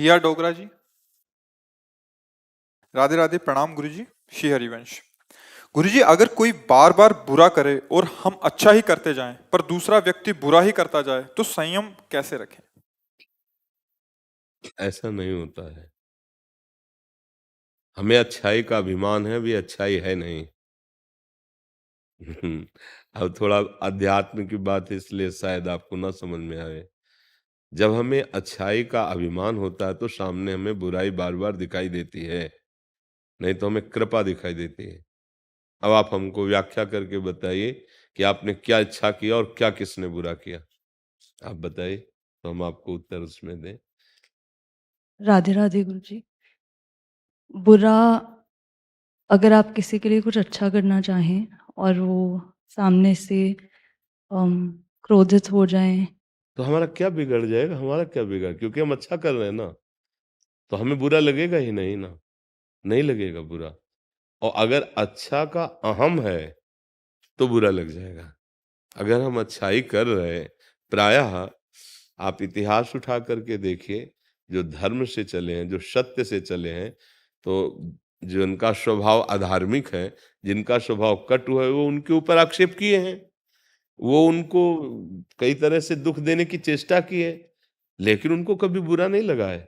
दिया डोगरा जी। राधे राधे, प्रणाम गुरु जी। श्री हरिवंश। गुरु जी, अगर कोई बार बार बुरा करे और हम अच्छा ही करते जाएं पर दूसरा व्यक्ति बुरा ही करता जाए तो संयम कैसे रखें? ऐसा नहीं होता है। हमें अच्छाई का अभिमान है, अभी अच्छाई है नहीं। अब थोड़ा अध्यात्म की बात है, इसलिए शायद आपको ना समझ में आए। जब हमें अच्छाई का अभिमान होता है तो सामने हमें बुराई बार बार दिखाई देती है, नहीं तो हमें कृपा दिखाई देती है। अब आप हमको व्याख्या करके बताइए कि आपने क्या अच्छा किया और क्या किसने बुरा किया। आप बताइए तो हम आपको उत्तर उसमें दें। राधे राधे गुरु जी। बुरा, अगर आप किसी के लिए कुछ अच्छा करना चाहें और वो सामने से क्रोधित हो जाएं। तो हमारा क्या बिगड़ जाएगा? हमारा क्या बिगड़, क्योंकि हम अच्छा कर रहे हैं ना, तो हमें बुरा लगेगा ही नहीं ना, नहीं लगेगा बुरा। और अगर अच्छा का अहम है तो बुरा लग जाएगा। अगर हम अच्छाई कर रहे हैं, प्रायः आप इतिहास उठा करके देखिए, जो धर्म से चले हैं, जो सत्य से चले हैं, तो जिनका स्वभाव अधार्मिक है, जिनका स्वभाव कटु है, वो उनके ऊपर आक्षेप किए हैं। वो उनको कई तरह से दुख देने की चेष्टा की है, लेकिन उनको कभी बुरा नहीं लगा है,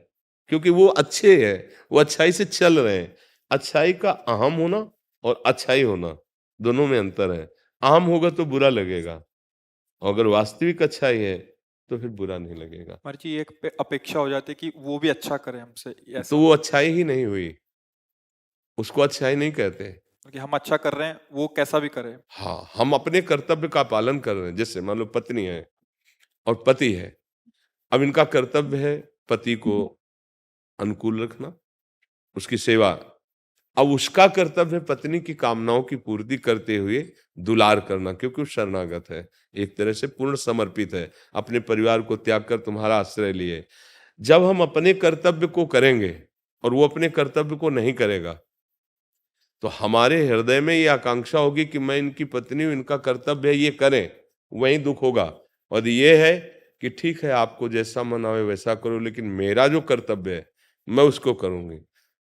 क्योंकि वो अच्छे हैं, वो अच्छाई से चल रहे हैं। अच्छाई का अहम होना और अच्छाई होना, दोनों में अंतर है। अहम होगा तो बुरा लगेगा, और अगर वास्तविक अच्छाई है तो फिर बुरा नहीं लगेगा। मर्जी एक पे अपेक्षा हो जाती है कि वो भी अच्छा करे हमसे, तो ऐसा वो अच्छाई ही नहीं हुई, उसको अच्छाई नहीं कहते। कि हम अच्छा कर रहे हैं वो कैसा भी करे। हाँ, हम अपने कर्तव्य का पालन कर रहे हैं। जैसे मान लो पत्नी है और पति है, अब इनका कर्तव्य है पति को अनुकूल रखना, उसकी सेवा। अब उसका कर्तव्य है पत्नी की कामनाओं की पूर्ति करते हुए दुलार करना, क्योंकि वो शरणागत है, एक तरह से पूर्ण समर्पित है, अपने परिवार को त्याग कर तुम्हारा आश्रय लिए। जब हम अपने कर्तव्य को करेंगे और वो अपने कर्तव्य को नहीं करेगा, तो हमारे हृदय में ये आकांक्षा होगी कि मैं इनकी पत्नी हूं, इनका कर्तव्य है ये करें, वहीं दुख होगा। और ये है कि ठीक है, आपको जैसा मन आवे वैसा करो, लेकिन मेरा जो कर्तव्य है मैं उसको करूंगी।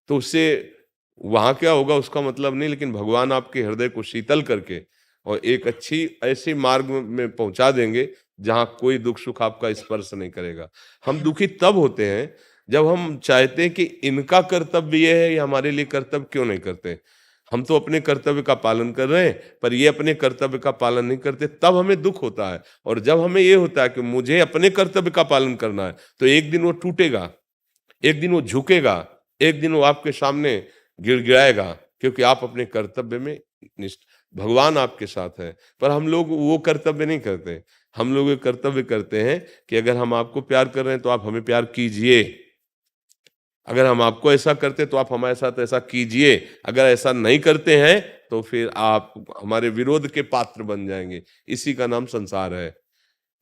तो उससे वहां क्या होगा उसका मतलब नहीं, लेकिन भगवान आपके हृदय को शीतल करके और एक अच्छी ऐसी मार्ग में पहुंचा देंगे जहां कोई दुख सुख आपका स्पर्श नहीं करेगा। हम दुखी तब होते हैं जब हम चाहते हैं कि इनका कर्तव्य ये है, ये हमारे लिए कर्तव्य क्यों नहीं करते। हम तो अपने कर्तव्य का पालन कर रहे हैं, पर ये अपने कर्तव्य का पालन नहीं करते, तब हमें दुख होता है। और जब हमें ये होता है कि मुझे अपने कर्तव्य का पालन करना है, तो एक दिन वो टूटेगा, एक दिन वो झुकेगा, एक दिन वो आपके सामने गिड़गिड़ाएगा, क्योंकि आप अपने कर्तव्य में निष्ठ। भगवान आपके साथ है, पर हम लोग वो कर्तव्य नहीं करते। हम लोग ये कर्तव्य करते हैं कि अगर हम आपको प्यार कर रहे हैं तो आप हमें प्यार कीजिए, अगर हम आपको ऐसा करते तो आप हमारे साथ ऐसा कीजिए, अगर ऐसा नहीं करते हैं तो फिर आप हमारे विरोध के पात्र बन जाएंगे। इसी का नाम संसार है।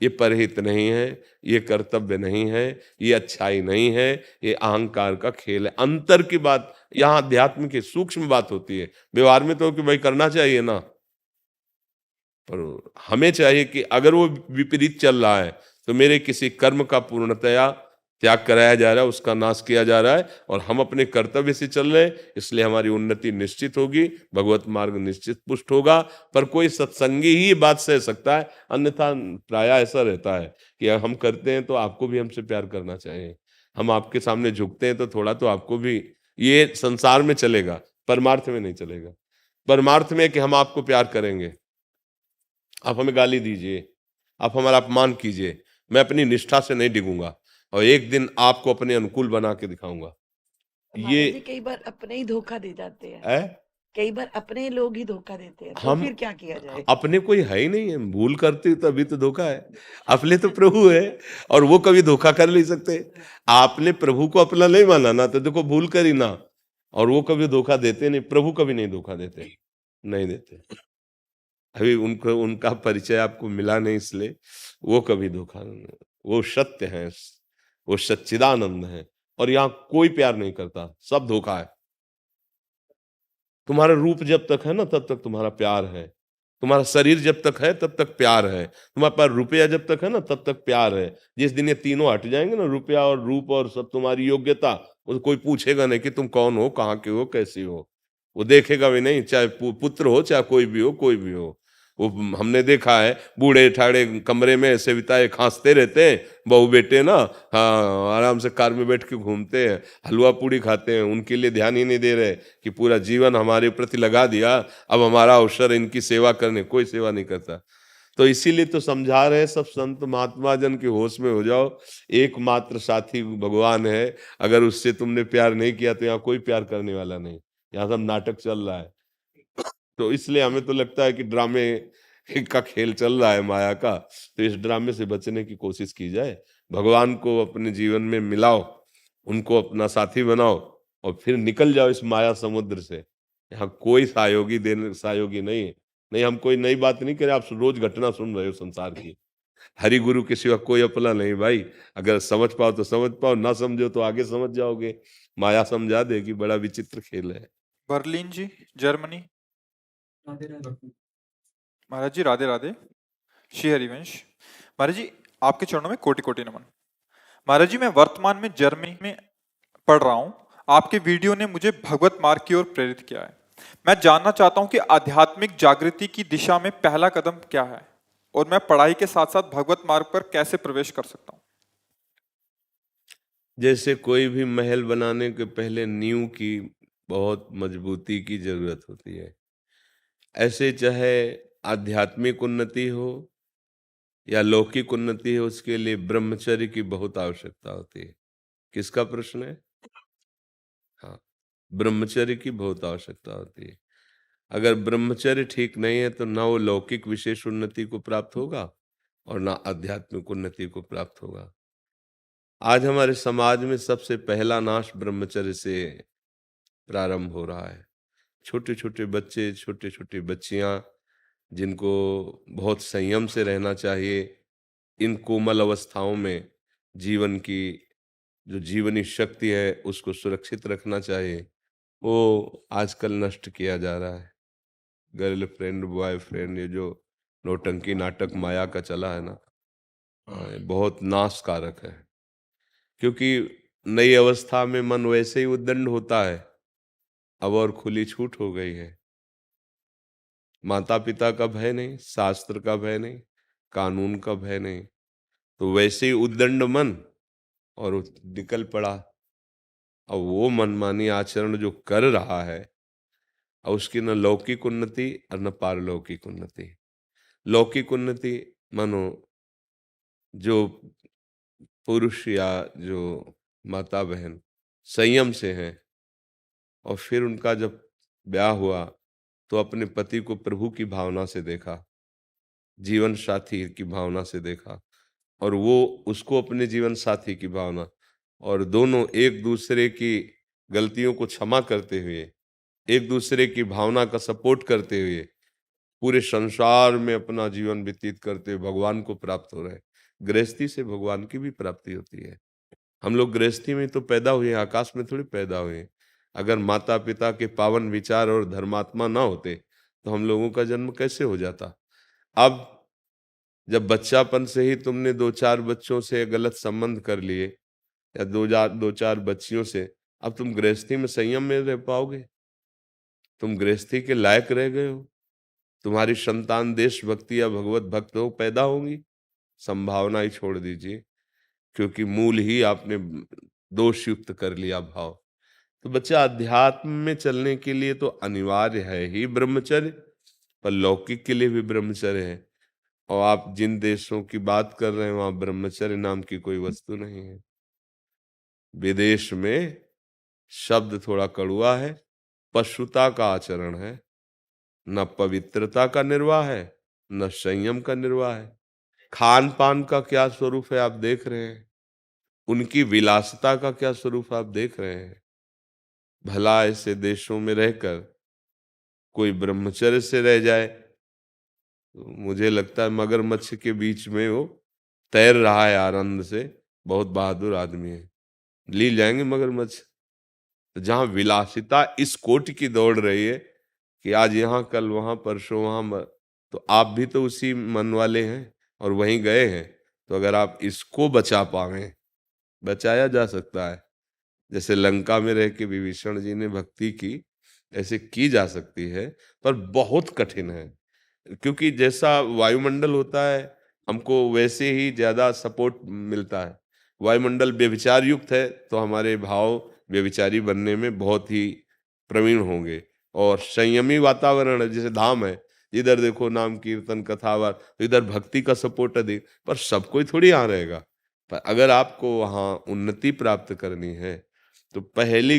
ये परहित नहीं है, ये कर्तव्य नहीं है, ये अच्छाई नहीं है, ये अहंकार का खेल है। अंतर की बात यहाँ अध्यात्म की सूक्ष्म बात होती है। व्यवहार में तो कि भाई करना चाहिए ना, पर हमें चाहिए कि अगर वो विपरीत चल रहा है तो मेरे किसी कर्म का पूर्णतया त्याग कराया जा रहा है, उसका नाश किया जा रहा है, और हम अपने कर्तव्य से चल रहे हैं, इसलिए हमारी उन्नति निश्चित होगी, भगवत मार्ग निश्चित पुष्ट होगा। पर कोई सत्संगी ही बात सह सकता है, अन्यथा प्राय ऐसा रहता है कि हम करते हैं तो आपको भी हमसे प्यार करना चाहिए, हम आपके सामने झुकते हैं तो थोड़ा तो आपको भी। ये संसार में चलेगा, परमार्थ में नहीं चलेगा। परमार्थ में कि हम आपको प्यार करेंगे, आप हमें गाली दीजिए, आप हमारा अपमान कीजिए, मैं अपनी निष्ठा से नहीं डिगूंगा, और एक दिन आपको अपने अनुकूल बना के दिखाऊंगा। ये महाराज जी कई बार अपने ही धोखा दे जाते हैं। है, कई बार अपने लोग ही धोखा देते हैं, तो हम फिर क्या किया जाए? अपने कोई है ही नहीं है, भूल करते तभी तो धोखा है। अपने तो प्रभु है, और वो कभी धोखा कर नहीं सकते। आपने प्रभु को अपना नहीं माना ना, तो देखो भूल कर ही ना, और वो कभी धोखा देते नहीं, प्रभु कभी नहीं धोखा देते, नहीं देते। अभी उनको उनका परिचय आपको मिला नहीं, इसलिए वो कभी धोखा नहीं। वो सत्य है, वो सच्चिदानंद है, और यहाँ कोई प्यार नहीं करता, सब धोखा है। तुम्हारा रूप जब तक है ना तब तक तुम्हारा प्यार है, तुम्हारा शरीर जब तक है तब तक प्यार है, तुम्हारे पास रुपया जब तक है ना तब तक प्यार है। जिस दिन ये तीनों हट जाएंगे ना, रुपया और रूप और सब तुम्हारी योग्यता, वो कोई पूछेगा नहीं कि तुम कौन हो, कहाँ के हो, कैसी हो, वो देखेगा भी नहीं, चाहे पुत्र हो चाहे कोई भी हो, कोई भी हो। वो हमने देखा है, बूढ़े ठाड़े कमरे में ऐसे बिताए खांसते रहते हैं, बहू बेटे ना, हाँ आराम से कार में बैठ के घूमते हैं, हलवा पूड़ी खाते हैं, उनके लिए ध्यान ही नहीं दे रहे कि पूरा जीवन हमारे प्रति लगा दिया, अब हमारा अवसर इनकी सेवा करने, कोई सेवा नहीं करता। तो इसीलिए तो समझा रहे सब संत महात्मा जन के होश में हो जाओ, एकमात्र साथी भगवान है। अगर उससे तुमने प्यार नहीं किया तो यहाँ कोई प्यार करने वाला नहीं, यहाँ सब नाटक चल रहा है। तो इसलिए हमें तो लगता है कि ड्रामे का खेल चल रहा है माया का, तो इस ड्रामे से बचने की कोशिश की जाए, भगवान को अपने जीवन में मिलाओ, उनको अपना साथी बनाओ और फिर निकल जाओ इस माया समुद्र से। यहाँ कोई सहयोगी नहीं है। नहीं, हम कोई नई बात नहीं करें, आप रोज घटना सुन रहे हो संसार की। हरि गुरु के सिवा कोई अपना नहीं भाई। अगर समझ पाओ तो समझ पाओ, ना समझो तो आगे समझ जाओगे। माया समझा देगी, बड़ा विचित्र खेल है। बर्लिन जी, जर्मनी। महाराज जी राधे राधे। श्री हरिवंश। महाराज जी आपके चरणों में कोटि कोटि नमन। महाराज जी मैं वर्तमान में जर्मनी में पढ़ रहा हूं। आपके वीडियो ने मुझे भगवत मार्ग की ओर प्रेरित किया है। मैं जानना चाहता हूं कि आध्यात्मिक जागृति की दिशा में पहला कदम क्या है और मैं पढ़ाई के साथ साथ भगवत मार्ग पर कैसे प्रवेश कर सकता हूं। जैसे कोई भी महल बनाने के पहले नींव की बहुत मजबूती की जरूरत होती है, ऐसे चाहे आध्यात्मिक उन्नति हो या लौकिक उन्नति हो, उसके लिए ब्रह्मचर्य की बहुत आवश्यकता होती है। किसका प्रश्न है? हाँ, ब्रह्मचर्य की बहुत आवश्यकता होती है। अगर ब्रह्मचर्य ठीक नहीं है तो ना वो लौकिक विशेष उन्नति को प्राप्त होगा और ना आध्यात्मिक उन्नति को प्राप्त होगा। आज हमारे समाज में सबसे पहला नाश ब्रह्मचर्य से प्रारंभ हो रहा है। छोटे छोटे बच्चे, छोटे छोटी बच्चियां, जिनको बहुत संयम से रहना चाहिए, इन कोमल अवस्थाओं में जीवन की जो जीवनी शक्ति है उसको सुरक्षित रखना चाहिए, वो आजकल नष्ट किया जा रहा है। गर्लफ्रेंड बॉयफ्रेंड, ये जो नौटंकी नाटक माया का चला है ना, ये बहुत नाशकारक है। क्योंकि नई अवस्था में मन वैसे ही उद्दंड होता है, अब और खुली छूट हो गई है। माता पिता का भय नहीं, शास्त्र का भय नहीं, कानून का भय नहीं, तो वैसे ही उद्दंड मन और निकल पड़ा। अब वो मनमानी आचरण जो कर रहा है, और उसकी न लौकिक उन्नति और न पारलौकिक उन्नति। लौकिक उन्नति मानो जो पुरुष या जो माता बहन संयम से हैं और फिर उनका जब ब्याह हुआ तो अपने पति को प्रभु की भावना से देखा, जीवन साथी की भावना से देखा, और वो उसको अपने जीवन साथी की भावना, और दोनों एक दूसरे की गलतियों को क्षमा करते हुए, एक दूसरे की भावना का सपोर्ट करते हुए पूरे संसार में अपना जीवन व्यतीत करते हुए भगवान को प्राप्त हो रहे हैं। गृहस्थी से भगवान की भी प्राप्ति होती है। हम लोग गृहस्थी में तो पैदा हुए, आकाश में थोड़ी पैदा हुए। अगर माता पिता के पावन विचार और धर्मात्मा ना होते तो हम लोगों का जन्म कैसे हो जाता। अब जब बच्चापन से ही तुमने 2-4 बच्चों से गलत संबंध कर लिए या 2-4 बच्चियों से, अब तुम गृहस्थी में संयम में रह पाओगे? तुम गृहस्थी के लायक रह गए हो? तुम्हारी संतान देशभक्ति या भगवत भक्त हो पैदा होंगी? संभावना ही छोड़ दीजिए, क्योंकि मूल ही आपने दोष युक्त कर लिया भाव। तो बच्चा अध्यात्म में चलने के लिए तो अनिवार्य है ही ब्रह्मचर्य, पर लौकिक के लिए भी ब्रह्मचर्य है। और आप जिन देशों की बात कर रहे हैं वहां ब्रह्मचर्य नाम की कोई वस्तु नहीं है। विदेश में शब्द थोड़ा कड़वा है, पशुता का आचरण है, न पवित्रता का निर्वाह है, न संयम का निर्वाह है। खान पान का क्या स्वरूप है आप देख रहे हैं, उनकी विलासिता का क्या स्वरूप आप देख रहे हैं। भला ऐसे देशों में रहकर कोई ब्रह्मचर्य से रह जाए तो मुझे लगता है मगरमच्छ के बीच में वो तैर रहा है आनंद से, बहुत बहादुर आदमी है, ली जाएंगे मगरमच्छ। तो जहां विलासिता इस कोटि की दौड़ रही है कि आज यहाँ कल वहां परसों वहां, तो आप भी तो उसी मन वाले हैं और वहीं गए हैं। तो अगर आप इसको बचा पाए, बचाया जा सकता है। जैसे लंका में रह के विभीषण जी ने भक्ति की, ऐसे की जा सकती है, पर बहुत कठिन है। क्योंकि जैसा वायुमंडल होता है, हमको वैसे ही ज्यादा सपोर्ट मिलता है। वायुमंडल व्यभिचार युक्त है तो हमारे भाव व्यभिचारी बनने में बहुत ही प्रवीण होंगे। और संयमी वातावरण है, जैसे धाम है, इधर देखो नाम कीर्तन कथावार, तो इधर भक्ति का सपोर्ट अधिक, पर सब कोई थोड़ी यहाँ रहेगा। पर अगर आपको वहाँ उन्नति प्राप्त करनी है तो पहली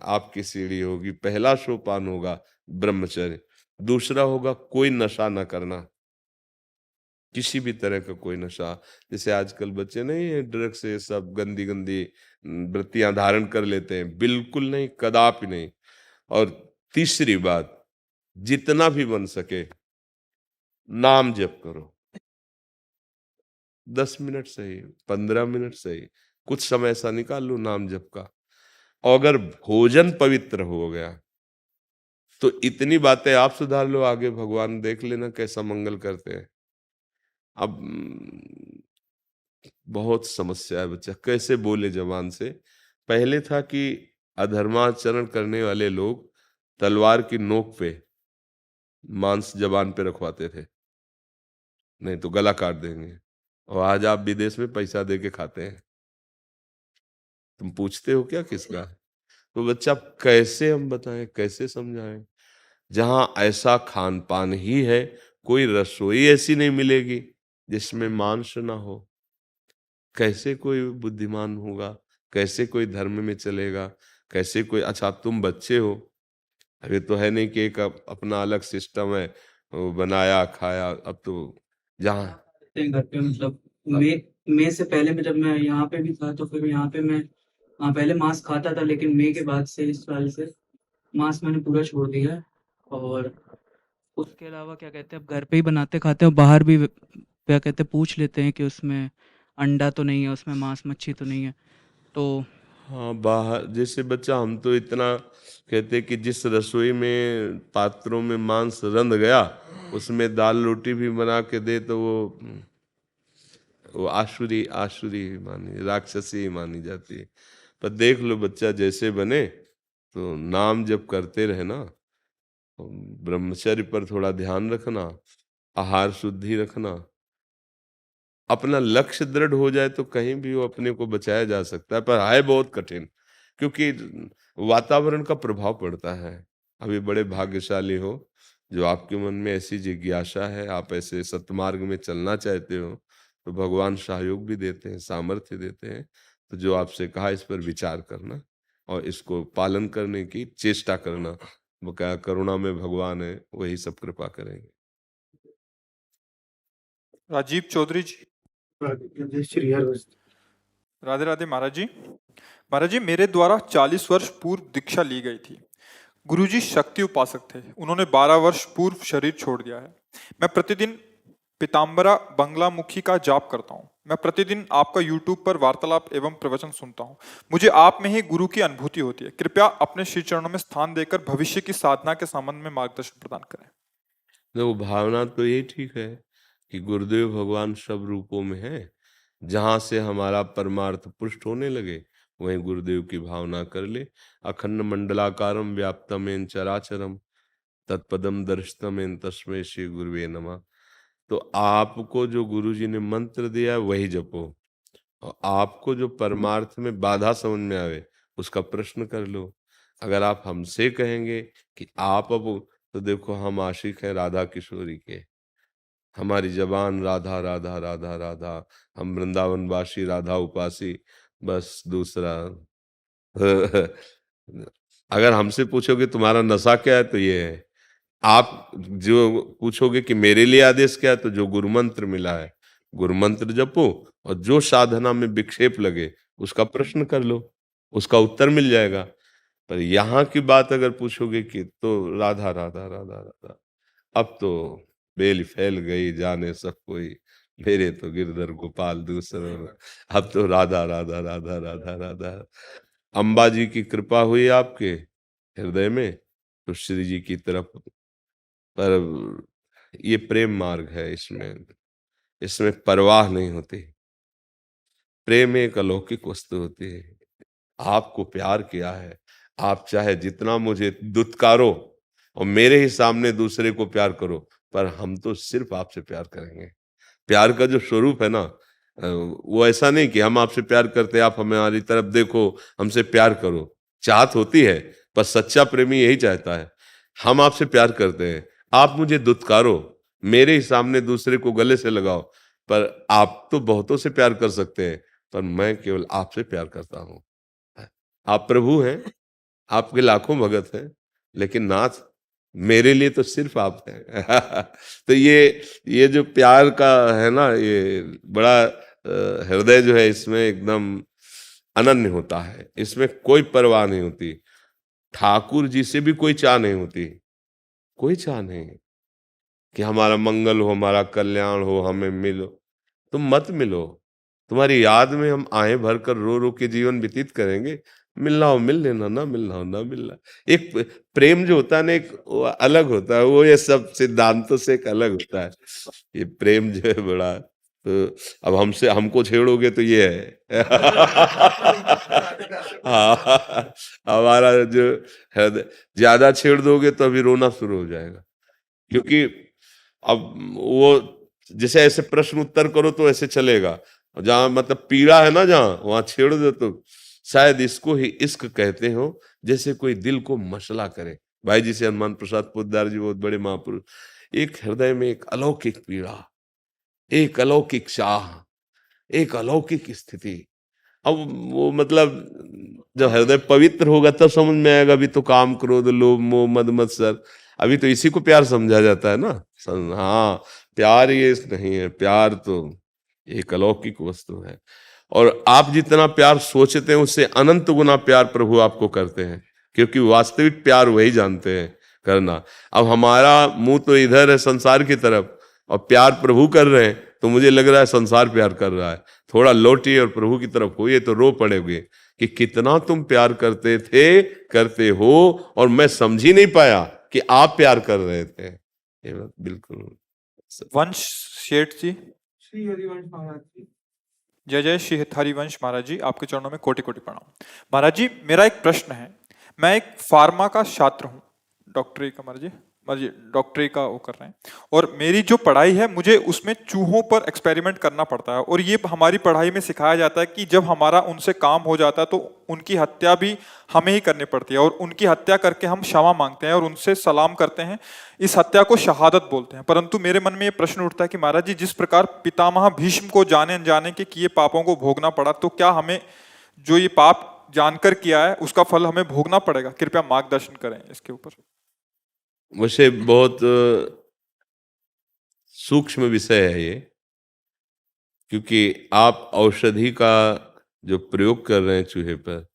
आपकी सीढ़ी होगी, पहला सोपान होगा ब्रह्मचर्य। दूसरा होगा कोई नशा न करना, किसी भी तरह का कोई नशा। जैसे आजकल बच्चे नहीं है, ड्रग्स से सब गंदी गंदी वृत्तियां धारण कर लेते हैं, बिल्कुल नहीं, कदापि नहीं। और तीसरी बात, जितना भी बन सके नाम जप करो। 10 मिनट सही, 15 मिनट सही, कुछ समय ऐसा निकाल लो नाम जप का। और अगर भोजन पवित्र हो गया तो इतनी बातें आप सुधार लो, आगे भगवान देख लेना कैसा मंगल करते हैं। अब बहुत समस्या है, बच्चा कैसे बोले जबान से। पहले था कि अधर्माचरण करने वाले लोग तलवार की नोक पे मांस जबान पे रखवाते थे, नहीं तो गला काट देंगे। और आज आप विदेश में पैसा दे के खाते हैं, तुम पूछते हो क्या किसका? तो बच्चा कैसे हम बताएं, कैसे समझाएं? जहां ऐसा खान पान ही है, कोई रसोई ऐसी नहीं मिलेगी जिसमें मांस ना हो। कैसे कोई बुद्धिमान होगा, कैसे कोई धर्म में चलेगा, कैसे कोई। अच्छा तुम बच्चे हो, अभी तो है नहीं कि एक अपना अलग सिस्टम है, वो बनाया खाया। अब तो जहाँ घर पे मतलब मई से पहले में जब मैं यहाँ पे भी था तो फिर यहाँ पे मैं पहले मांस खाता था, लेकिन मई के बाद से इस साल से मांस मैंने पूरा छोड़ दिया है। और उसके अलावा क्या कहते हैं, अब घर पे ही बनाते खाते हैं, और बाहर भी क्या कहते हैं पूछ लेते हैं कि उसमें अंडा तो नहीं है, उसमें मांस मच्छी तो नहीं है। तो हाँ बाहर जैसे बच्चा, हम तो इतना कहते कि जिस रसोई में पात्रों में मांस रंध गया उसमें दाल रोटी भी बना के दे तो वो आसुरी आसुरी ही मानी, राक्षसी ही मानी जाती है। पर देख लो बच्चा, जैसे बने तो नाम जब करते रहे ना, तो ब्रह्मचर्य पर थोड़ा ध्यान रखना, आहार शुद्धि रखना, अपना लक्ष्य दृढ़ हो जाए तो कहीं भी वो अपने को बचाया जा सकता है। पर है बहुत कठिन, क्योंकि वातावरण का प्रभाव पड़ता है। अभी बड़े भाग्यशाली हो जो आपके मन में ऐसी जिज्ञासा है, आप ऐसे सतमार्ग में चलना चाहते हो, तो भगवान सहयोग भी देते हैं, सामर्थ्य देते हैं। तो जो आपसे कहा, इस पर विचार करना और इसको पालन करने की चेष्टा करना। वो क्या, करुणा में भगवान है, वही सब कृपा करेंगे। राजीव चौधरी जी। राधे राधे महाराज जी। महाराज जी, मेरे द्वारा 40 वर्ष पूर्व दीक्षा ली गई थी। गुरुजी शक्ति उपासक थे, उन्होंने 12 वर्ष पूर्व शरीर छोड़ दिया है। मैं प्रतिदिन पीताम्बरा बंगलामुखी का जाप करता हूँ। मैं प्रतिदिन आपका YouTube पर वार्तालाप एवं प्रवचन सुनता हूँ। मुझे आप में ही गुरु की अनुभूति होती है। कृपया अपने श्री चरणों में स्थान देकर भविष्य की साधना के संबंध में मार्गदर्शन प्रदान करें। देखो, भावना तो ये ठीक है कि गुरुदेव भगवान सब रूपों में है। जहां से हमारा परमार्थ पुष्ट होने लगे वहीं गुरुदेव की भावना कर ले। अखंड मंडलाकारम व्याप्तमेन चराचरम तत्पदम दर्शितमेन तस्मै श्री गुरुवे नमः। तो आपको जो गुरु जी ने मंत्र दिया है वही जपो, और आपको जो परमार्थ में बाधा समझ में आवे उसका प्रश्न कर लो। अगर आप हमसे कहेंगे कि आप अब, तो देखो हम आशिक हैं राधा किशोरी के, हमारी जबान राधा राधा राधा राधा, हम वृंदावनवासी राधा उपासी, बस दूसरा अगर हमसे पूछोगे तुम्हारा नशा क्या है तो ये है। आप जो पूछोगे कि मेरे लिए आदेश क्या है, तो जो गुरु मंत्र मिला है गुरु मंत्र जपो, और जो साधना में विक्षेप लगे उसका प्रश्न कर लो, उसका उत्तर मिल जाएगा। पर यहाँ की बात अगर पूछोगे कि तो राधा राधा राधा राधा, अब तो बेल फैल गई जाने सब कोई, मेरे तो गिरधर गोपाल दूसरा, अब तो राधा राधा राधा राधा राधा। अम्बा जी की कृपा हुई आपके हृदय में तो श्री जी की तरफ, पर ये प्रेम मार्ग है। इसमें परवाह नहीं होती। प्रेम एक अलौकिक वस्तु होती है। आपको प्यार किया है, आप चाहे जितना मुझे दुत्कारो और मेरे ही सामने दूसरे को प्यार करो, पर हम तो सिर्फ आपसे प्यार करेंगे। प्यार का जो स्वरूप है ना, वो ऐसा नहीं कि हम आपसे प्यार करते आप हमारी तरफ देखो, हमसे प्यार करो। चाहत होती है, पर सच्चा प्रेमी यही चाहता है, हम आपसे प्यार करते हैं, आप मुझे दुत्कारो, मेरे ही सामने दूसरे को गले से लगाओ, पर आप तो बहुतों से प्यार कर सकते हैं, पर मैं केवल आपसे प्यार करता हूं। आप प्रभु हैं, आपके लाखों भगत हैं, लेकिन नाथ मेरे लिए तो सिर्फ आप हैं। तो ये जो प्यार का है ना, ये बड़ा हृदय जो है इसमें एकदम अनन्य होता है। इसमें कोई परवाह नहीं होती। ठाकुर जी से भी कोई चाह नहीं होती, कोई चाह नहीं कि हमारा मंगल हो, हमारा कल्याण हो, हमें मिलो। तुम मत मिलो, तुम्हारी याद में हम आहें भरकर रो रो के जीवन व्यतीत करेंगे। मिलना हो मिल लेना, ना मिलना हो ना मिलना। एक प्रेम जो होता है ना, एक वो अलग होता है, वो ये सब सिद्धांतों से एक अलग होता है। ये प्रेम जो है बड़ा, तो अब हमको छेड़ोगे तो ये है। हाँ, हमारा जो है, ज्यादा छेड़ दोगे तो अभी रोना शुरू हो जाएगा। क्योंकि अब वो जैसे ऐसे प्रश्न उत्तर करो तो ऐसे चलेगा, जहां मतलब पीड़ा है ना, जहां वहां छेड़ दो तो शायद इसको ही इश्क कहते हो, जैसे कोई दिल को मसला करे। भाई जी से हनुमान प्रसाद पोद्दार जी बहुत बड़े महापुरुष, एक हृदय में एक अलौकिक पीड़ा, एक अलौकिक चाह, एक अलौकिक स्थिति। अब वो मतलब जब हृदय पवित्र होगा तब समझ में आएगा। अभी तो काम क्रोध लोभ मोह मद मत्सर, अभी तो इसी को प्यार समझा जाता है ना। हाँ, प्यार ये नहीं है, प्यार तो एक अलौकिक वस्तु है। और आप जितना प्यार सोचते हैं उससे अनंत गुना प्यार प्रभु आपको करते हैं, क्योंकि वास्तविक प्यार वही जानते हैं करना। अब हमारा मुंह तो इधर है संसार की तरफ, और प्यार प्रभु कर रहे हैं, तो मुझे लग रहा है संसार प्यार कर रहा है। थोड़ा लौटिए और प्रभु की तरफ होइए तो रो पड़ेगे कि कितना तुम प्यार करते थे, करते हो, और मैं समझ ही नहीं पाया कि आप प्यार कर रहे थे। ये बात बिल्कुल। वंश शेठ जी, श्री हरिवंश महाराज जी। जय जय श्री हरिवंश महाराज जी, आपके चरणों में कोटि कोटि प्रणाम। महाराज जी, मेरा एक प्रश्न है। मैं एक फार्मा का छात्र हूँ, डॉक्टरी का महाराज जी डॉक्टरी का वो कर रहे हैं, और मेरी जो पढ़ाई है मुझे उसमें चूहों पर एक्सपेरिमेंट करना पड़ता है। और ये हमारी पढ़ाई में सिखाया जाता है कि जब हमारा उनसे काम हो जाता है तो उनकी हत्या भी हमें ही करनी पड़ती है, और उनकी हत्या करके हम क्षमा मांगते हैं और उनसे सलाम करते हैं। इस हत्या को शहादत बोलते हैं। परंतु मेरे मन में ये प्रश्न उठता है कि महाराज जी, जिस प्रकार पितामह भीष्म को जाने अनजाने के किए पापों को भोगना पड़ा, तो क्या हमें जो ये पाप जानकर किया है उसका फल हमें भोगना पड़ेगा? कृपया मार्गदर्शन करें इसके ऊपर। मुझे बहुत सूक्ष्म विषय है ये, क्योंकि आप औषधि का जो प्रयोग कर रहे हैं चूहे पर,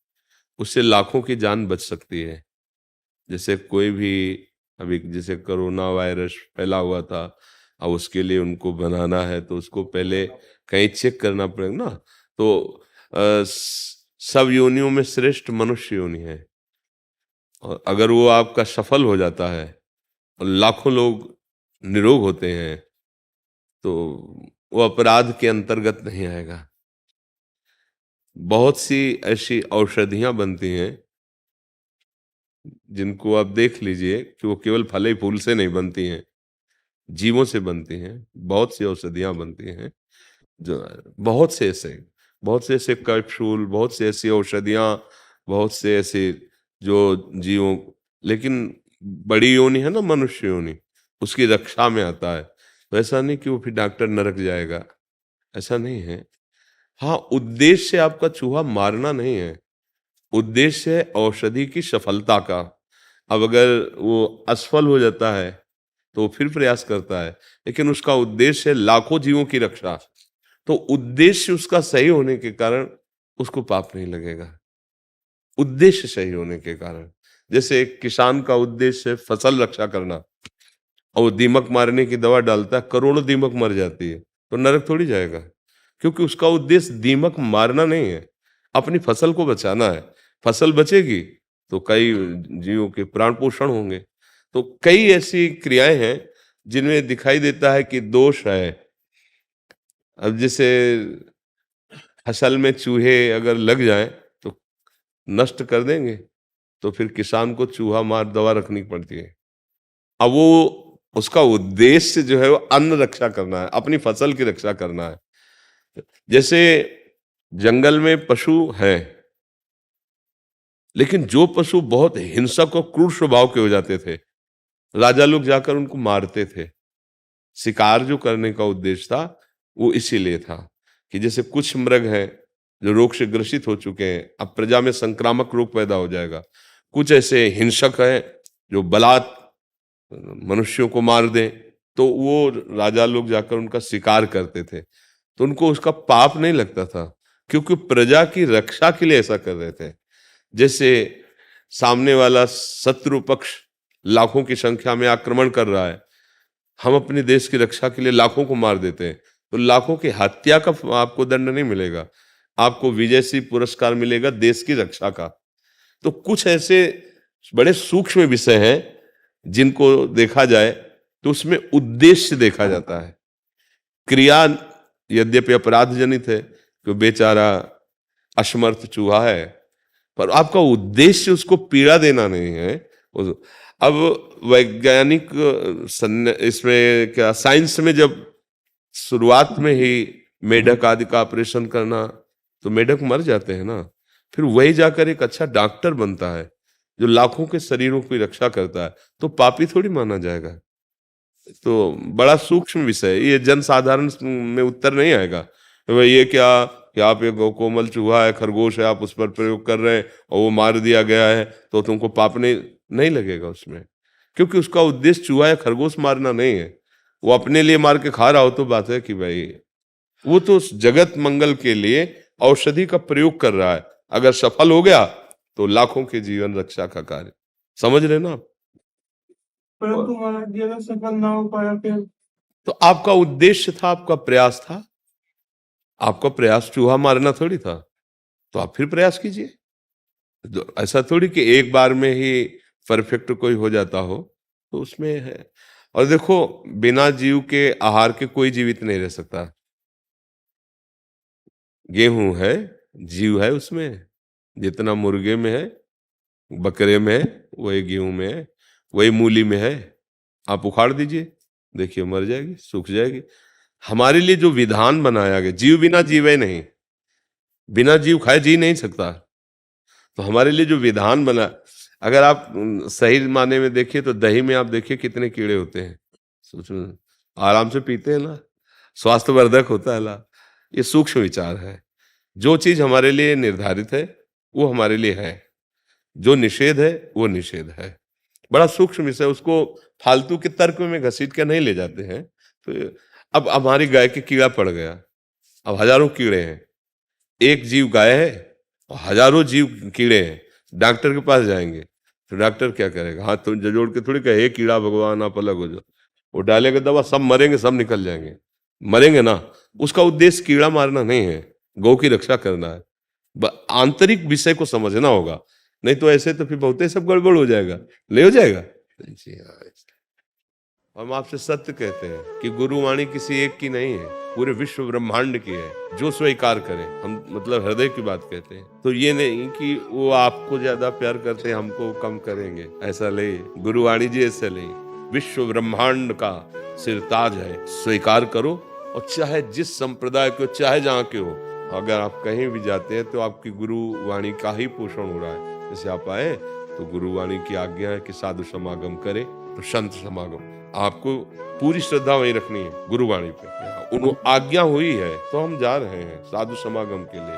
उससे लाखों की जान बच सकती है। जैसे कोई भी अभी जैसे कोरोना वायरस फैला हुआ था, अब उसके लिए उनको बनाना है तो उसको पहले कहीं चेक करना पड़ेगा ना। तो सब योनियों में श्रेष्ठ मनुष्य योनि है, और अगर वो आपका सफल हो जाता है और लाखों लोग निरोग होते हैं, तो वो अपराध के अंतर्गत नहीं आएगा। बहुत सी ऐसी औषधियां बनती हैं जिनको आप देख लीजिए कि वो केवल फल फूल से नहीं बनती हैं, जीवों से बनती हैं। बहुत सी औषधियां बनती हैं, जो बहुत से ऐसे कैप्सूल, बहुत से ऐसी औषधियां, बहुत से ऐसे जो जीवों, लेकिन बड़ी योनि है ना मनुष्य योनि, उसकी रक्षा में आता है। तो ऐसा नहीं कि वो फिर डॉक्टर नरक जाएगा, ऐसा नहीं है। हाँ, उद्देश्य आपका चूहा मारना नहीं है, उद्देश्य है औषधि की सफलता का। अब अगर वो असफल हो जाता है तो वो फिर प्रयास करता है, लेकिन उसका उद्देश्य है लाखों जीवों की रक्षा। तो उद्देश्य उसका सही होने के कारण उसको पाप नहीं लगेगा, उद्देश्य सही होने के कारण। जैसे एक किसान का उद्देश्य है फसल रक्षा करना, और वो दीमक मारने की दवा डालता है, करोड़ों दीमक मर जाती है, तो नरक थोड़ी जाएगा, क्योंकि उसका उद्देश्य दीमक मारना नहीं है, अपनी फसल को बचाना है। फसल बचेगी तो कई जीवों के प्राण पोषण होंगे। तो कई ऐसी क्रियाएं हैं जिनमें दिखाई देता है कि दोष है। अब जैसे फसल में चूहे अगर लग जाएं तो नष्ट कर देंगे, तो फिर किसान को चूहा मार दवा रखनी पड़ती है। अब वो उसका उद्देश्य जो है वो अन्न रक्षा करना है, अपनी फसल की रक्षा करना है। जैसे जंगल में पशु हैं, लेकिन जो पशु बहुत हिंसक और क्रूर स्वभाव के हो जाते थे, राजा लोग जाकर उनको मारते थे। शिकार जो करने का उद्देश्य था वो इसीलिए था कि जैसे कुछ मृग हैं जो रोग से ग्रसित हो चुके हैं, अब प्रजा में संक्रामक रोग पैदा हो जाएगा। कुछ ऐसे हिंसक हैं जो बलात् मनुष्यों को मार दें, तो वो राजा लोग जाकर उनका शिकार करते थे। तो उनको उसका पाप नहीं लगता था, क्योंकि प्रजा की रक्षा के लिए ऐसा कर रहे थे। जैसे सामने वाला शत्रु पक्ष लाखों की संख्या में आक्रमण कर रहा है, हम अपने देश की रक्षा के लिए लाखों को मार देते हैं, तो लाखों की हत्या का आपको दंड नहीं मिलेगा, आपको विजयश्री पुरस्कार मिलेगा देश की रक्षा का। तो कुछ ऐसे बड़े सूक्ष्म विषय हैं जिनको देखा जाए तो उसमें उद्देश्य देखा जाता है। क्रिया यद्यपि अपराध जनित है कि बेचारा असमर्थ चूहा है, पर आपका उद्देश्य उसको पीड़ा देना नहीं है। अब वैज्ञानिक इसमें क्या साइंस में जब शुरुआत में ही मेढक आदि का ऑपरेशन करना, तो मेढक मर जाते हैं ना, फिर वही जाकर एक अच्छा डॉक्टर बनता है जो लाखों के शरीरों की रक्षा करता है, तो पापी थोड़ी माना जाएगा। तो बड़ा सूक्ष्म विषय है, ये जन साधारण में उत्तर नहीं आएगा। तो ये क्या कि आप एक कोमल चूहा है, खरगोश है, आप उस पर प्रयोग कर रहे हैं और वो मार दिया गया है तो तुमको पाप नहीं लगेगा उसमें, क्योंकि उसका उद्देश्य चूहा या खरगोश मारना नहीं है। वो अपने लिए मार के खा रहा हो तो बात है कि भाई वो तो जगत मंगल के लिए औषधि का प्रयोग कर रहा है, अगर सफल हो गया तो लाखों के जीवन रक्षा का कार्य। समझ रहे ना आप? परंतु महाराज जी अगर सफल ना हो पाया फिर? तो आपका उद्देश्य था, आपका प्रयास था, आपका प्रयास चूहा मारना थोड़ी था, तो आप फिर प्रयास कीजिए। ऐसा थोड़ी कि एक बार में ही परफेक्ट कोई हो जाता हो, तो उसमें है। और देखो, बिना जीव के आहार के कोई जीवित नहीं रह सकता। गेहूं है, जीव है उसमें, जितना मुर्गे में है, बकरे में है, वही गेहूं में है, वही मूली में है। आप उखाड़ दीजिए, देखिए मर जाएगी, सूख जाएगी। हमारे लिए जो विधान बनाया गया, जीव बिना जीवे नहीं, बिना जीव खाए जी नहीं सकता। तो हमारे लिए जो विधान बना, अगर आप सही माने में देखिए तो दही में आप देखिए कितने कीड़े होते हैं। सोचो, आराम से पीते हैं ना, स्वास्थ्यवर्धक होता है ला। ये सूक्ष्म विचार है। जो चीज हमारे लिए निर्धारित है वो हमारे लिए है, जो निषेध है वो निषेध है। बड़ा सूक्ष्म विषय, उसको फालतू के तर्क में घसीट के नहीं ले जाते हैं। तो अब हमारी गाय के कीड़ा पड़ गया, अब हजारों कीड़े हैं, एक जीव गाय है और हजारों जीव कीड़े हैं। डॉक्टर के पास जाएंगे तो डॉक्टर क्या करेगा? हाथ तो जोड़ के थोड़ी कहे कीड़ा भगवान आप अलग हो जाओ, वो डालेगा दवा, सब मरेंगे, सब निकल जाएंगे, मरेंगे ना। उसका उद्देश्य कीड़ा मारना नहीं है, गौ की रक्षा करना है। आंतरिक विषय को समझना होगा, नहीं तो ऐसे तो फिर बहुत सब गड़बड़ हो जाएगा, ले हो जाएगा। हम आपसे सत्य कहते हैं कि गुरुवाणी किसी एक की नहीं है, पूरे विश्व ब्रह्मांड की है, जो स्वीकार करे। हम मतलब हृदय की बात कहते हैं। तो ये नहीं कि वो आपको ज्यादा प्यार करते हैं, हमको कम करेंगे, ऐसा ले। गुरुवाणी जी ऐसे ले, विश्व ब्रह्मांड का सिरताज है, स्वीकार करो। और चाहे जिस संप्रदाय के हो, चाहे जहाँ के हो, अगर आप कहीं भी जाते हैं तो आपकी गुरुवाणी का ही पोषण हो रहा है। जैसे आप आए तो गुरुवाणी की आज्ञा है कि साधु समागम करे, तो संत समागम। आपको पूरी श्रद्धा वहीं रखनी है गुरुवाणी पे। उन आज्ञा हुई है तो हम जा रहे हैं साधु समागम के लिए।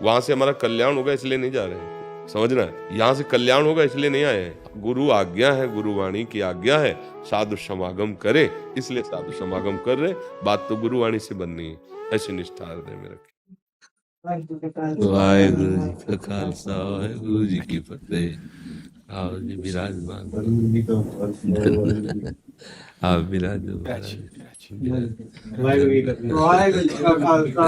वहां से हमारा कल्याण होगा इसलिए नहीं जा रहे हैं, समझना है। यहाँ से कल्याण होगा इसलिए नहीं आए हैं। गुरु आज्ञा है, गुरुवाणी की आज्ञा है, साधु समागम करे, इसलिए साधु समागम कर रहे। बात तो गुरुवाणी से बननी है, ऐसी निष्ठा हृदय में रखें। वाहिगुरु जी का खालसा, वाहिगुरु जी की फतेह। आओ जी विराजमान, आप विराजो। वाहिगुरु जी का खालसा,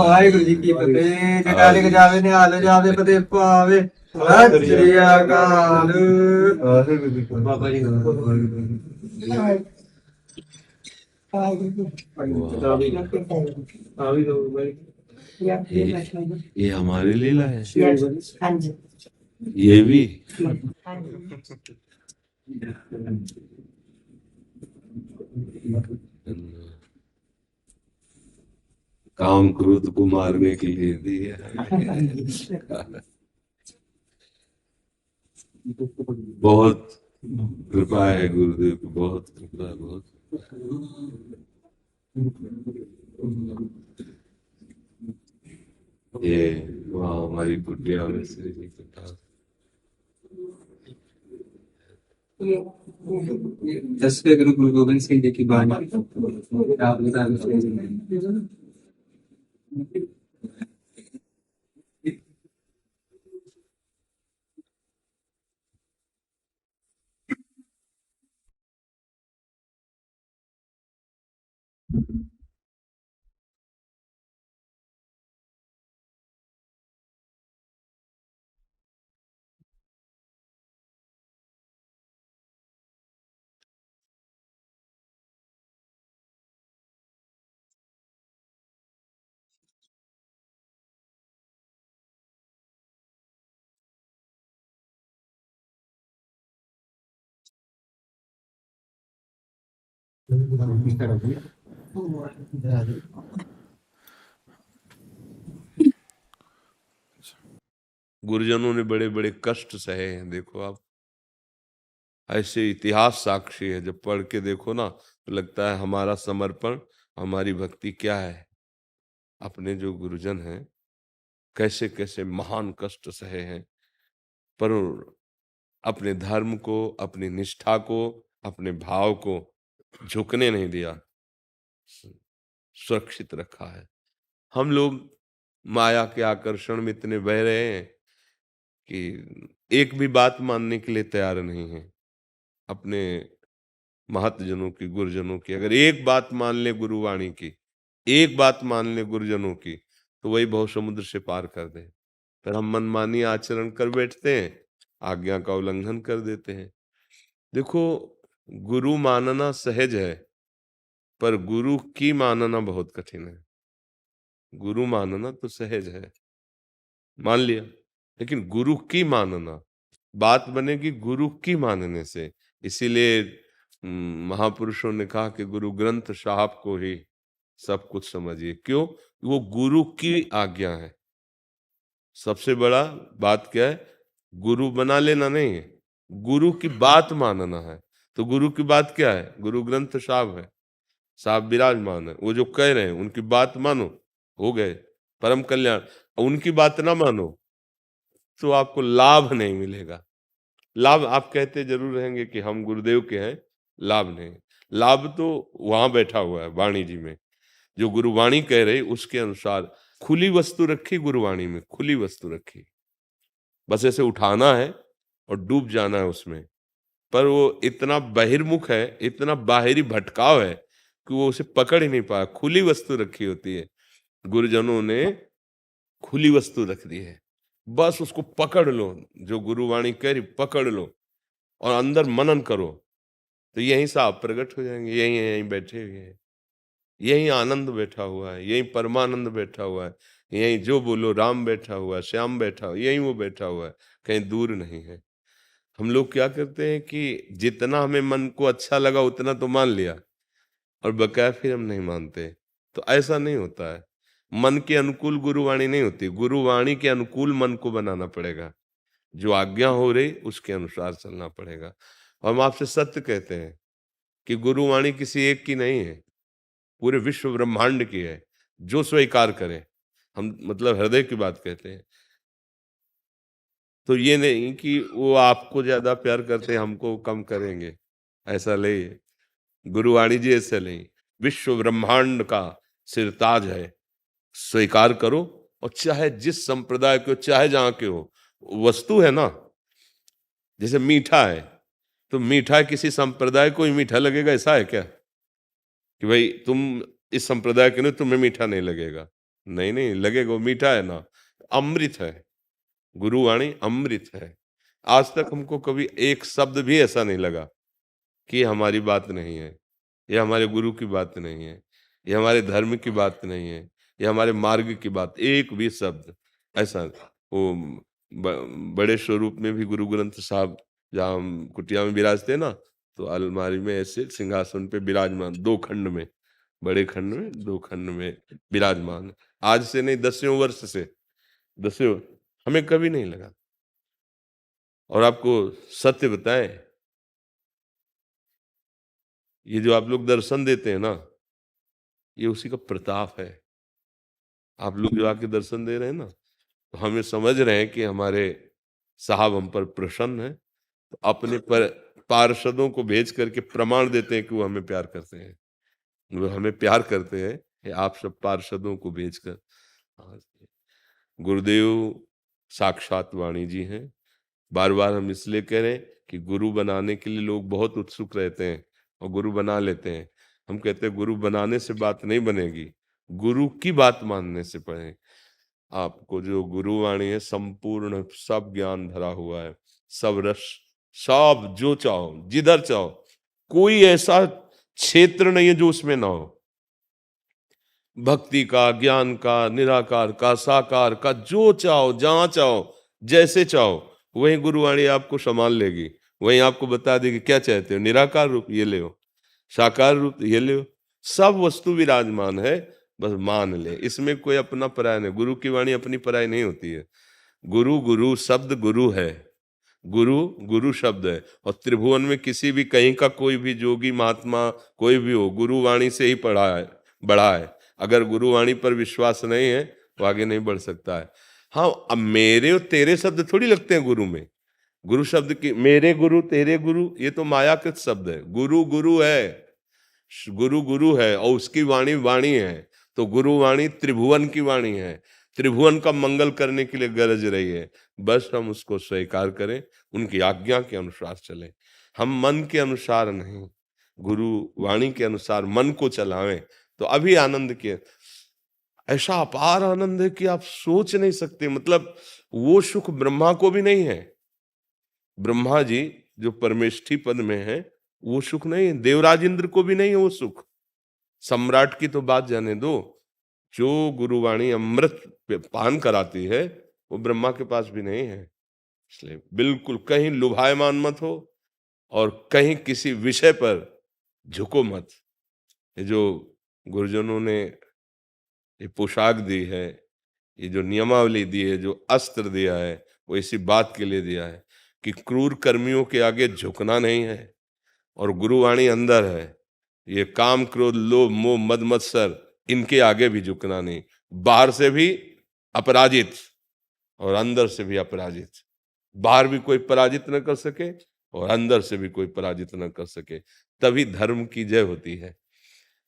वाहिगुरु जी की फतेह। जटाले के जावे ने आले जावे पते पावे। सत श्री अकाल। बाबा जी ये हमारे लीला है, हाँ जी ये भी। हाँ जी काम क्रोध को मारने के लिए दिया। बहुत कृपा है गुरुदेव की, बहुत कृपा है, बहुत। ये वहाँ हमारी कुटिया में श्री जी के पास 10वें गुरु गुरु गोविंद सिंह जी की बाणी आप बता दो। गुरुजनों ने बड़े बड़े कष्ट सहे हैं, देखो आप, ऐसे इतिहास साक्षी है। जब पढ़ के देखो ना तो लगता है हमारा समर्पण, हमारी भक्ति क्या है। अपने जो गुरुजन हैं कैसे कैसे महान कष्ट सहे हैं, पर अपने धर्म को, अपनी निष्ठा को, अपने भाव को झुकने नहीं दिया, सुरक्षित रखा है। हम लोग माया के आकर्षण में इतने बह रहे हैं कि एक भी बात मानने के लिए तैयार नहीं है। अपने महतजनों की, गुरुजनों की अगर एक बात मान ले, गुरुवाणी की एक बात मान ले गुरुजनों की, तो वही भव समुद्र से पार कर दे। पर हम मनमानी आचरण कर बैठते हैं, आज्ञा का उल्लंघन कर देते हैं। देखो, गुरु मानना सहज है, पर गुरु की मानना बहुत कठिन है। गुरु मानना तो सहज है, मान लिया, लेकिन गुरु की मानना, बात बनेगी गुरु की मानने से। इसीलिए महापुरुषों ने कहा कि गुरु ग्रंथ साहब को ही सब कुछ समझिए। क्यों? वो गुरु की आज्ञा है। सबसे बड़ा बात क्या है? गुरु बना लेना नहीं है, गुरु की बात मानना है। तो गुरु की बात क्या है? गुरु ग्रंथ साहब है, साहब विराजमान है, वो जो कह रहे हैं उनकी बात मानो, हो गए परम कल्याण। उनकी बात ना मानो तो आपको लाभ नहीं मिलेगा। लाभ आप कहते जरूर रहेंगे कि हम गुरुदेव के हैं, लाभ नहीं। लाभ तो वहां बैठा हुआ है वाणी जी में, जो गुरुवाणी कह रही उसके अनुसार खुली वस्तु रखी, गुरुवाणी में खुली वस्तु रखी, बस ऐसे उठाना है और डूब जाना है उसमें। पर वो इतना बहिर्मुख है, इतना बाहरी भटकाव है कि वो उसे पकड़ ही नहीं पाया। खुली वस्तु रखी होती है, गुरुजनों ने खुली वस्तु रख दी है, बस उसको पकड़ लो, जो गुरुवाणी कह रही पकड़ लो और अंदर मनन करो, तो यहीं से आप प्रकट हो जाएंगे। यहीं यहीं बैठे हुए हैं, यहीं आनंद बैठा हुआ है, यहीं परमानंद बैठा हुआ है, यहीं जो बोलो राम बैठा हुआ है, श्याम बैठा हुआ है, यहीं वो बैठा हुआ है, कहीं दूर नहीं है। हम लोग क्या करते हैं कि जितना हमें मन को अच्छा लगा उतना तो मान लिया, और बकाया फिर हम नहीं मानते। तो ऐसा नहीं होता है। मन के अनुकूल गुरुवाणी नहीं होती, गुरुवाणी के अनुकूल मन को बनाना पड़ेगा। जो आज्ञा हो रही उसके अनुसार चलना पड़ेगा। और हम आपसे सत्य कहते हैं कि गुरुवाणी किसी एक की नहीं है, पूरे विश्व ब्रह्मांड की है। जो स्वीकार करे, हम मतलब हृदय की बात कहते हैं। तो ये नहीं कि वो आपको ज्यादा प्यार करते हमको कम करेंगे, ऐसा नहीं। गुरुवाणी जी ऐसे नहीं, विश्व ब्रह्मांड का सिरताज है, स्वीकार करो। और चाहे जिस संप्रदाय के हो, चाहे जहां के हो, वस्तु है ना। जैसे मीठा है, तो मीठा किसी संप्रदाय को ही मीठा लगेगा, ऐसा है क्या कि भाई तुम इस संप्रदाय के नहीं, तुम्हें मीठा नहीं लगेगा? नहीं नहीं लगेगा, वो मीठा है ना। अमृत है, गुरुवाणी अमृत है। आज तक हमको कभी एक शब्द भी ऐसा नहीं लगा कि हमारी बात नहीं है। ये हमारे गुरु की बात नहीं है, ये हमारे धर्म की बात नहीं है, ये हमारे मार्ग की बात, एक भी शब्द ऐसा। वो बड़े स्वरूप में भी गुरु ग्रंथ साहब जहाँ हम कुटिया में विराजते ना, तो अलमारी में ऐसे सिंहासन पे विराजमान, 2 खंड में, बड़े खंड में 2 खंड में विराजमान। आज से नहीं, 10वें वर्ष से, 10वें, हमें कभी नहीं लगा। और आपको सत्य बताएं, ये जो आप लोग दर्शन देते हैं ना, ये उसी का प्रताप है। आप लोग जो आके दर्शन दे रहे हैं ना, तो हमें समझ रहे हैं कि हमारे साहब हम पर प्रसन्न है, तो अपने पर पार्षदों को भेज करके प्रमाण देते हैं कि वो हमें प्यार करते हैं। वो हमें प्यार करते हैं कि आप सब पार्षदों को भेजकर। गुरुदेव साक्षात वाणी जी हैं। बार बार हम इसलिए कह रहे हैं कि गुरु बनाने के लिए लोग बहुत उत्सुक रहते हैं और गुरु बना लेते हैं। हम कहते हैं गुरु बनाने से बात नहीं बनेगी, गुरु की बात मानने से पड़े। आपको जो गुरुवाणी है, संपूर्ण सब ज्ञान भरा हुआ है, सब रस, सब जो चाहो जिधर चाहो, कोई ऐसा क्षेत्र नहीं है जो उसमें ना हो। भक्ति का, ज्ञान का, निराकार का, साकार का, जो चाहो, जहां चाहो, जैसे चाहो, वही गुरुवाणी आपको संभाल लेगी। वही आपको बता देगी क्या चाहते हो, निराकार रूप ये ले हो, साकार रूप ये ले हो, सब वस्तु विराजमान है, बस मान ले। इसमें कोई अपना पराय नहीं। गुरु की वाणी अपनी पराय नहीं होती है। गुरु, गुरु शब्द गुरु है, गुरु गुरु शब्द है। और त्रिभुवन में किसी भी कहीं का कोई भी जोगी महात्मा कोई भी हो, गुरु वाणी से ही पढ़ा है, बढ़ा है। अगर गुरुवाणी पर विश्वास नहीं है तो आगे नहीं बढ़ सकता है। हाँ, अब मेरे और तेरे शब्द थोड़ी लगते हैं गुरु में। गुरु शब्द की, मेरे गुरु तेरे गुरु, ये तो मायाकृत शब्द है। गुरु गुरु है, गुरु गुरु है और उसकी वाणी वाणी है। तो गुरु वाणी त्रिभुवन की वाणी है, त्रिभुवन का मंगल करने के लिए गरज रही है। बस हम उसको स्वीकार करें, उनकी आज्ञा के अनुसार चलें। हम मन के अनुसार नहीं, गुरु वाणी के अनुसार मन को चलावें, तो अभी आनंद के ऐसा अपार आनंद है कि आप सोच नहीं सकते। मतलब वो सुख ब्रह्मा को भी नहीं है। ब्रह्मा जी जो परमेष्ठी पद में है, वो सुख नहीं है। देवराज इंद्र को भी नहीं है वो सुख। सम्राट की तो बात जाने दो, जो गुरुवाणी अमृत पान कराती है वो ब्रह्मा के पास भी नहीं है। इसलिए बिल्कुल कहीं लुभायमान मत हो और कहीं किसी विषय पर झुको मत। ये जो गुरुजनों ने ये पोशाक दी है, ये जो नियमावली दी है, जो अस्त्र दिया है, वो इसी बात के लिए दिया है कि क्रूर कर्मियों के आगे झुकना नहीं है। और गुरुवाणी अंदर है, ये काम क्रोध लोभ मोह मद मत्सर, इनके आगे भी झुकना नहीं। बाहर से भी अपराजित और अंदर से भी अपराजित। बाहर भी कोई पराजित न कर सके और अंदर से भी कोई पराजित न कर सके, तभी धर्म की जय होती है।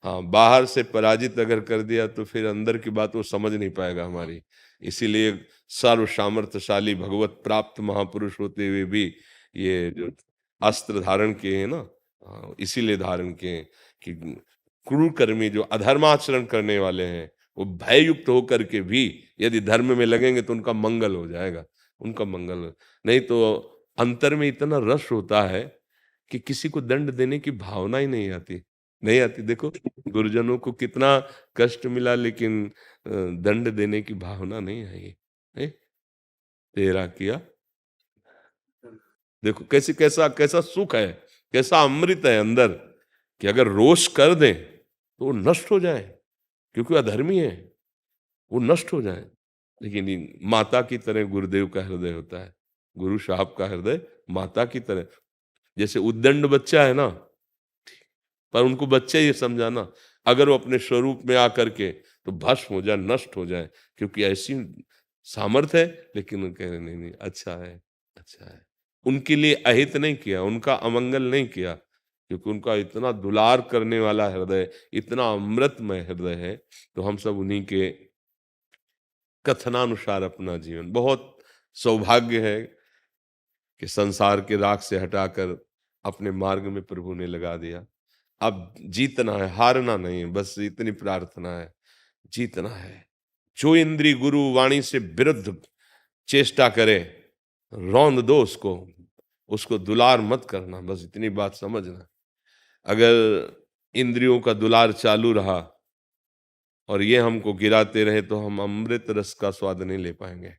हाँ, बाहर से पराजित अगर कर दिया तो फिर अंदर की बात वो समझ नहीं पाएगा हमारी। इसीलिए सर्व सामर्थ्यशाली भगवत प्राप्त महापुरुष होते हुए भी ये जो अस्त्र धारण किए हैं ना, इसीलिए धारण किए हैं कि क्रूर कर्मी जो अधर्माचरण करने वाले हैं, वो भययुक्त होकर के भी यदि धर्म में लगेंगे तो उनका मंगल हो जाएगा, उनका मंगल। नहीं तो अंतर में इतना रस होता है कि किसी को दंड देने की भावना ही नहीं आती, नहीं आती। देखो गुरुजनों को कितना कष्ट मिला, लेकिन दंड देने की भावना नहीं आई। तेरा किया, देखो कैसे कैसा कैसा सुख है, कैसा अमृत है अंदर, कि अगर रोष कर दें तो वो नष्ट हो जाए, क्योंकि अधर्मी है, वो नष्ट हो जाए। लेकिन माता की तरह गुरुदेव का हृदय होता है, गुरु साहब का हृदय माता की तरह। जैसे उद्दंड बच्चा है ना, पर उनको बच्चे ये समझाना, अगर वो अपने स्वरूप में आकर के तो भस्म हो जाए, नष्ट हो जाए, क्योंकि ऐसी सामर्थ्य है। लेकिन वो कह रहे नहीं नहीं, अच्छा है, अच्छा है। उनके लिए अहित नहीं किया, उनका अमंगल नहीं किया, क्योंकि उनका इतना दुलार करने वाला हृदय, इतना अमृतमय हृदय है। तो हम सब उन्हीं के कथनानुसार अपना जीवन, बहुत सौभाग्य है कि संसार के राग से हटाकर अपने मार्ग में प्रभु ने लगा दिया। अब जीतना है, हारना नहीं, बस इतनी प्रार्थना है, जीतना है। जो इंद्री गुरु वाणी से विरुद्ध चेष्टा करे, रौंद दो उसको दुलार मत करना, बस इतनी बात समझना। अगर इंद्रियों का दुलार चालू रहा और ये हमको गिराते रहे तो हम अमृत रस का स्वाद नहीं ले पाएंगे।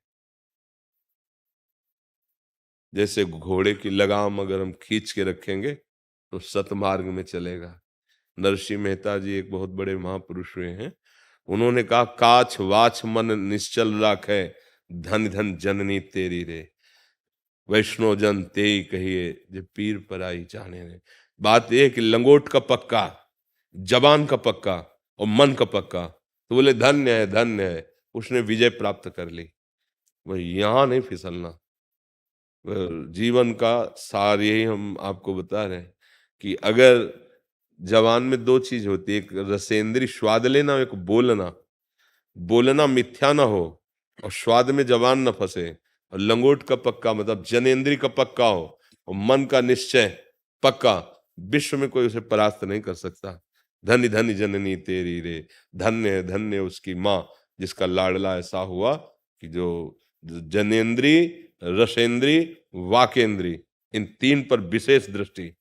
जैसे घोड़े की लगाम अगर हम खींच के रखेंगे तो सतमार्ग में चलेगा। नरसिंह मेहता जी एक बहुत बड़े महापुरुष हुए हैं, उन्होंने कहा काछ वाछ मन निश्चल राखे, धन धन जननी तेरी रे, वैष्णो जन तेई कहिए जे पीर पराई जाने ने। बात यह कि लंगोट का पक्का, जबान का पक्का और मन का पक्का, तो बोले धन्य है, उसने विजय प्राप्त कर ली। वही यहां नहीं फिसलना। जीवन का सार यही हम आपको बता रहे हैं कि अगर जवान में दो चीज होती है, एक रसेंद्री स्वाद लेना, एक बोलना। बोलना मिथ्या ना हो और स्वाद में जवान न फंसे, और लंगोट का पक्का मतलब जनेन्द्री का पक्का हो और मन का निश्चय पक्का, विश्व में कोई उसे परास्त नहीं कर सकता। धन्य धन्य जननी तेरी रे, धन्य उसकी माँ जिसका लाडला ऐसा हुआ कि जो जनेन्द्री, रसेंद्री, वाकेंद्री, इन तीन पर विशेष दृष्टि,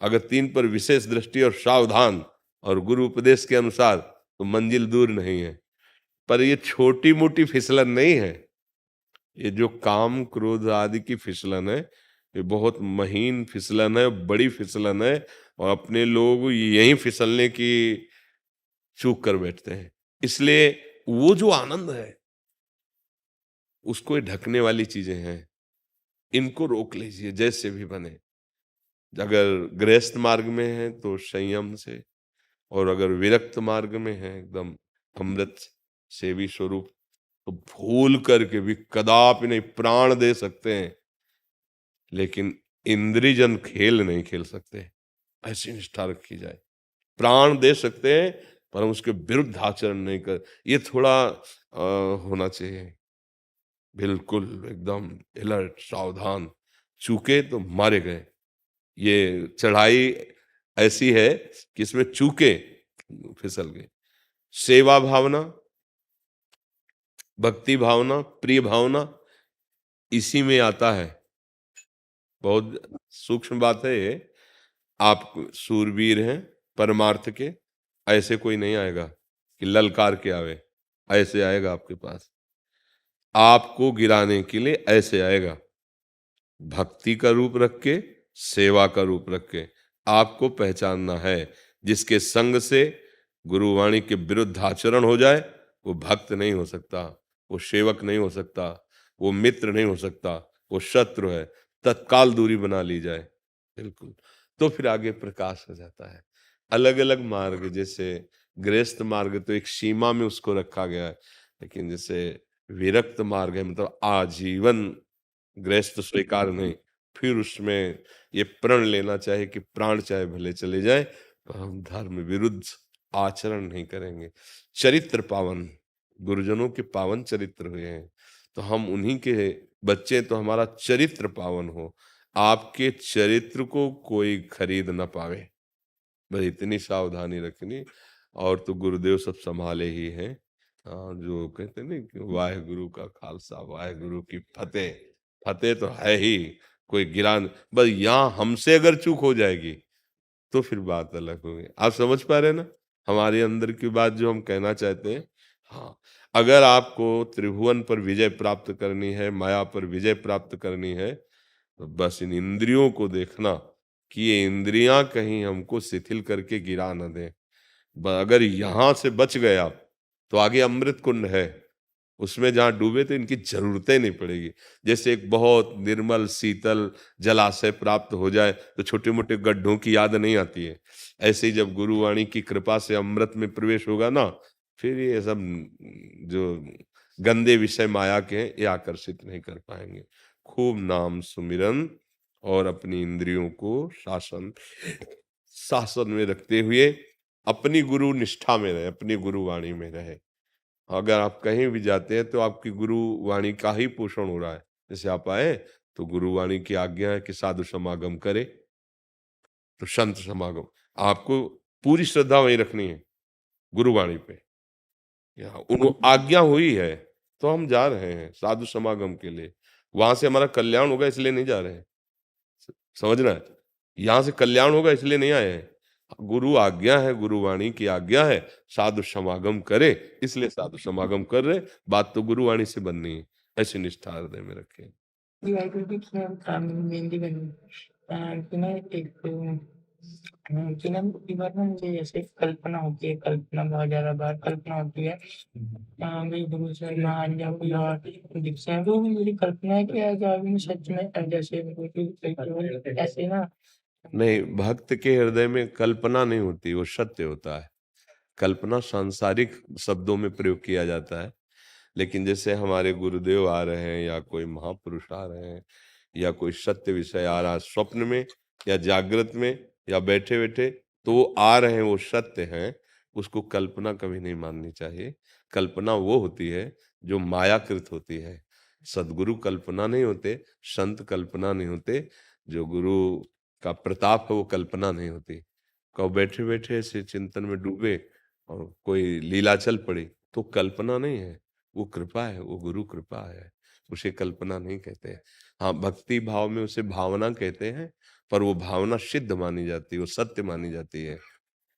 अगर तीन पर विशेष दृष्टि और सावधान और गुरु उपदेश के अनुसार तो मंजिल दूर नहीं है। पर ये छोटी मोटी फिसलन नहीं है, ये जो काम क्रोध आदि की फिसलन है ये बहुत महीन फिसलन है, बड़ी फिसलन है, और अपने लोग यही फिसलने की चूक कर बैठते हैं। इसलिए वो जो आनंद है उसको ये ढकने वाली चीजें हैं, इनको रोक लीजिए जैसे भी बने। अगर गृहस्थ मार्ग में है तो संयम से, और अगर विरक्त मार्ग में है एकदम अमृत सेवी स्वरूप, तो भूल करके भी कदापि नहीं, प्राण दे सकते हैं लेकिन इंद्रियजन खेल नहीं खेल सकते, ऐसी निष्ठा रखी जाए। प्राण दे सकते हैं पर हम उसके विरुद्ध आचरण नहीं कर, ये थोड़ा होना चाहिए, बिल्कुल एकदम अलर्ट सावधान, चूके तो मारे गए। ये चढ़ाई ऐसी है कि इसमें चूके फिसल गए। सेवा भावना, भक्ति भावना, प्रिय भावना इसी में आता है। बहुत सूक्ष्म बात है ये। आप सूरवीर हैं परमार्थ के, ऐसे कोई नहीं आएगा कि ललकार के आवे, ऐसे आएगा आपके पास, आपको गिराने के लिए ऐसे आएगा। भक्ति का रूप रख के, सेवा का रूप रख के आपको पहचानना है। जिसके संग से गुरुवाणी के विरुद्ध आचरण हो जाए वो भक्त नहीं हो सकता, वो सेवक नहीं हो सकता, वो मित्र नहीं हो सकता, वो शत्रु है। तत्काल दूरी बना ली जाए बिल्कुल, तो फिर आगे प्रकाश हो जाता है। अलग अलग मार्ग, जैसे गृहस्थ मार्ग तो एक सीमा में उसको रखा गया है, लेकिन जैसे विरक्त मार्ग है मतलब आजीवन गृहस्थ स्वीकार नहीं, फिर उसमें ये प्रण लेना चाहे कि प्राण चाहे भले चले जाए तो हम धर्म विरुद्ध आचरण नहीं करेंगे। चरित्र पावन, गुरुजनों के पावन चरित्र हुए हैं तो हम उन्हीं के बच्चे, तो हमारा चरित्र पावन हो, आपके चरित्र को कोई खरीद ना पावे, बस इतनी सावधानी रखनी। और तो गुरुदेव सब संभाले ही हैं। जो कहते नहीं कि वाहेगुरु का खालसा वाहेगुरु की फतेह, फतेह तो है ही, कोई गिरान, बस यहाँ हमसे अगर चूक हो जाएगी तो फिर बात अलग होगी। आप समझ पा रहे हैं ना हमारे अंदर की बात जो हम कहना चाहते हैं। हाँ, अगर आपको त्रिभुवन पर विजय प्राप्त करनी है, माया पर विजय प्राप्त करनी है, तो बस इन इंद्रियों को देखना कि ये इंद्रियां कहीं हमको शिथिल करके गिरा न दें। अगर यहां से बच गए आप तो आगे अमृत कुंड है, उसमें जहां डूबे तो इनकी जरूरतें नहीं पड़ेगी। जैसे एक बहुत निर्मल शीतल जलाशय प्राप्त हो जाए तो छोटे मोटे गड्ढों की याद नहीं आती है, ऐसे ही जब गुरुवाणी की कृपा से अमृत में प्रवेश होगा ना, फिर ये सब जो गंदे विषय माया के हैं ये आकर्षित नहीं कर पाएंगे। खूब नाम सुमिरन और अपनी इंद्रियों को शासन में रखते हुए अपनी गुरु निष्ठा में रहे, अपनी गुरुवाणी में रहे। अगर आप कहीं भी जाते हैं तो आपकी गुरुवाणी का ही पोषण हो रहा है। जैसे आप आए तो गुरुवाणी की आज्ञा है कि साधु समागम करे, तो संत समागम, आपको पूरी श्रद्धा वहीं रखनी है गुरुवाणी पे। उन आज्ञा हुई है तो हम जा रहे हैं साधु समागम के लिए, वहां से हमारा कल्याण होगा इसलिए नहीं जा रहे हैं, समझना है। यहां से कल्याण होगा इसलिए नहीं आए हैं, गुरु आज्ञा है, गुरुवाणी की आज्ञा है, साधु समागम करे, इसलिए साधु समागम कर रहे। बात तो गुरुवाणी से बननी है, ऐसी निष्ठा हृदय में रखें। वाहिगुरु जी की मेहंदी बनी कि ना एक कि ना कई बार ना मुझे ऐसे कल्पना होती है, कल्पना बहुत ज्यादा बार कल्पना होती है भाई गुरु से महान या कोई और दिखते हैं, तो मेरी कल्पना है कि आज आगे में सच में जैसे ऐसे ना नहीं, भक्त के हृदय में कल्पना नहीं होती, वो सत्य होता है। कल्पना सांसारिक शब्दों में प्रयोग किया जाता है, लेकिन जैसे हमारे गुरुदेव आ रहे हैं या कोई महापुरुष आ रहे हैं या कोई सत्य विषय आ रहा है स्वप्न में या जागृत में या बैठे बैठे, तो वो आ रहे हैं, वो सत्य हैं, उसको कल्पना कभी नहीं माननी चाहिए। कल्पना वो होती है जो मायाकृत होती है। सदगुरु कल्पना नहीं होते, संत कल्पना नहीं होते, जो गुरु का प्रताप है वो कल्पना नहीं होती। कब बैठे बैठे ऐसे चिंतन में डूबे और कोई लीला चल पड़ी, तो कल्पना नहीं है, वो कृपा है, वो गुरु कृपा है, उसे कल्पना नहीं कहते। हाँ, भक्ति भाव में उसे भावना कहते हैं, पर वो भावना सिद्ध मानी जाती है, वो सत्य मानी जाती है।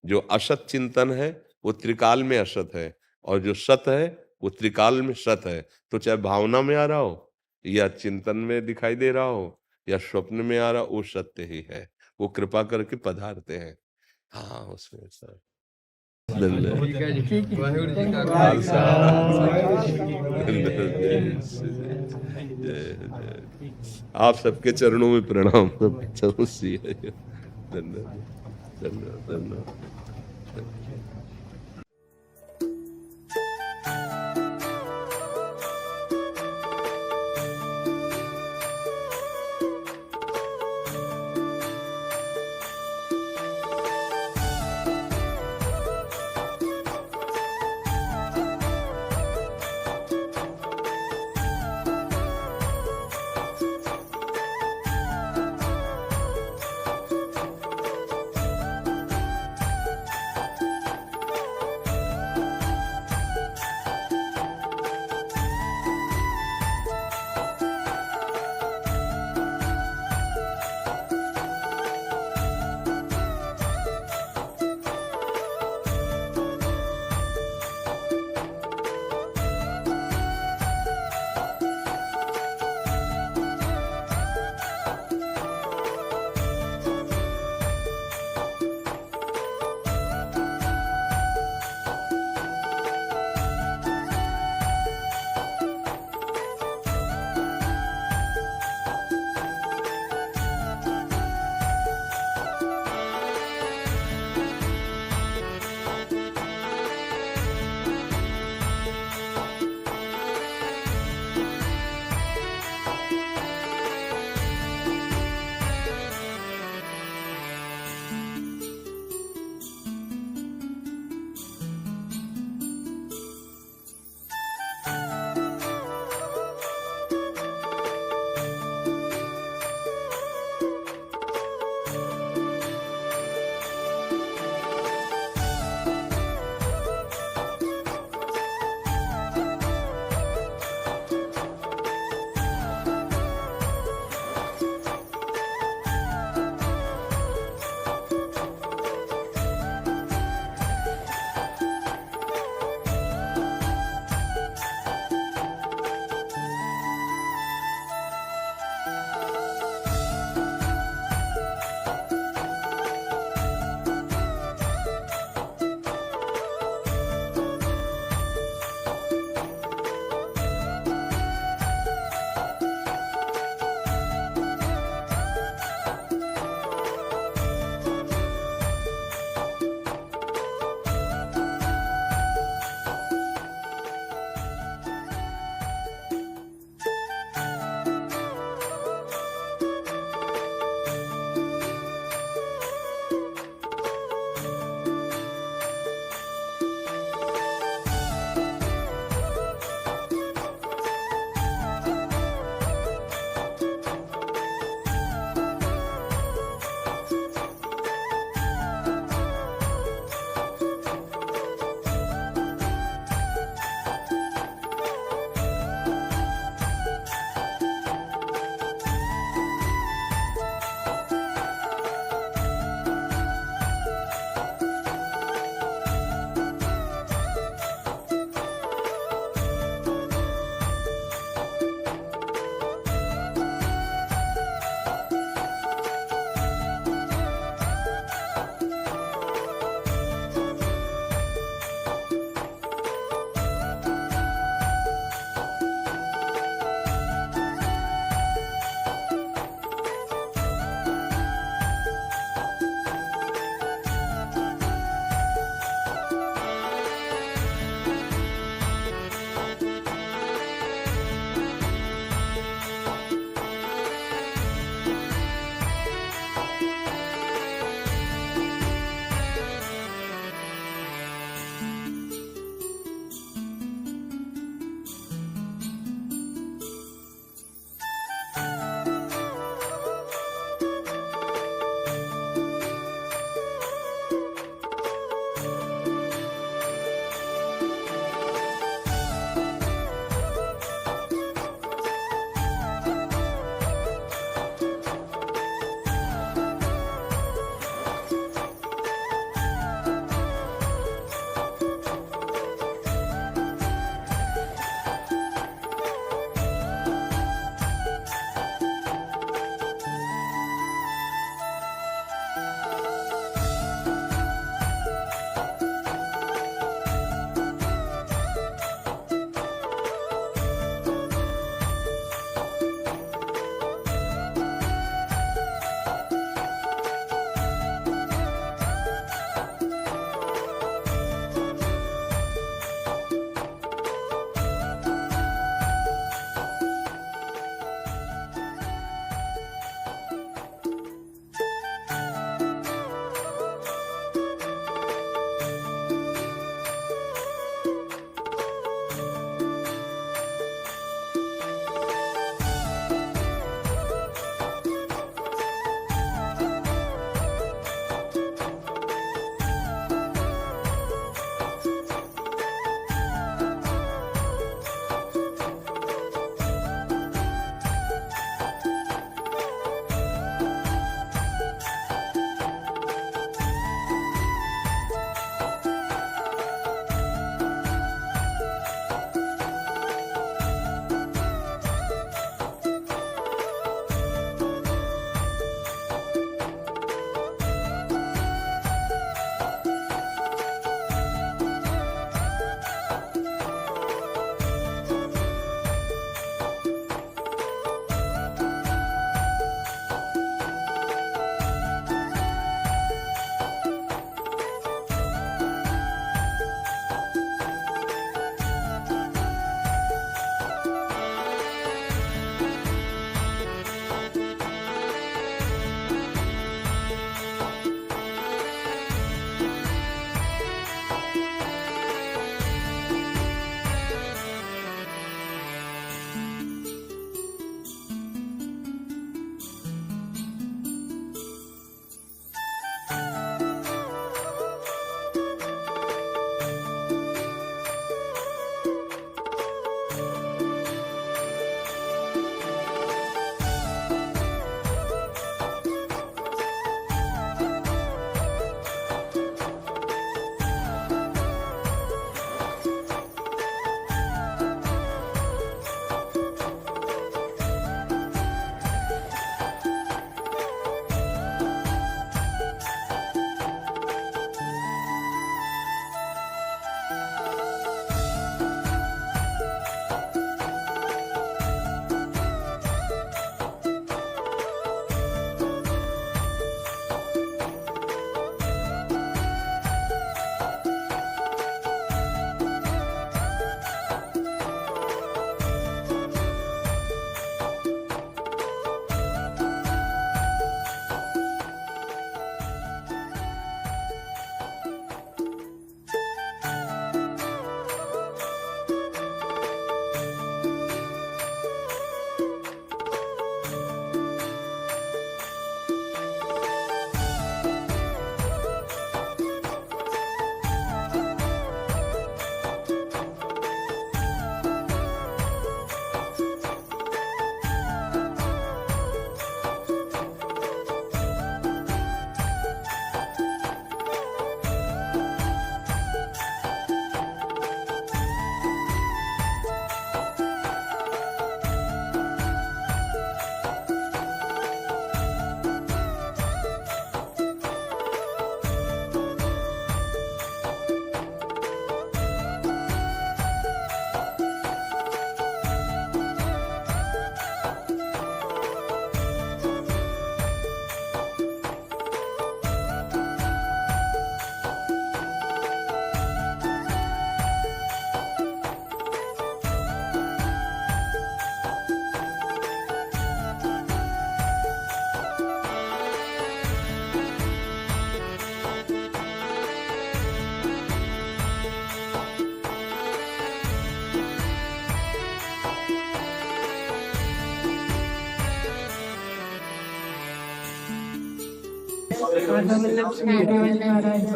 जो असत चिंतन है वो त्रिकाल में असत है, और जो सत है वो त्रिकाल में सत है। तो चाहे भावना में आ रहा हो या चिंतन में दिखाई दे रहा हो या स्वप्न में आ रहा हो, वो सत्य ही है, वो कृपा करके पधारते हैं। हाँ, उसमें सर वाहिगुरु जी का खालसा। आप सबके चरणों में प्रणाम। धन्यवाद, धन्यवाद, धन्यवाद।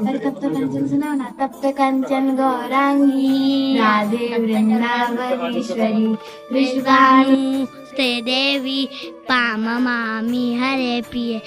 अरे तप्त कंचन सुनाओ ना। तप्त कंचन गौरांगी राधे वृंदावनेश्वरी विश्वाणुस्ते देवी पाममामि हरे प्रिये।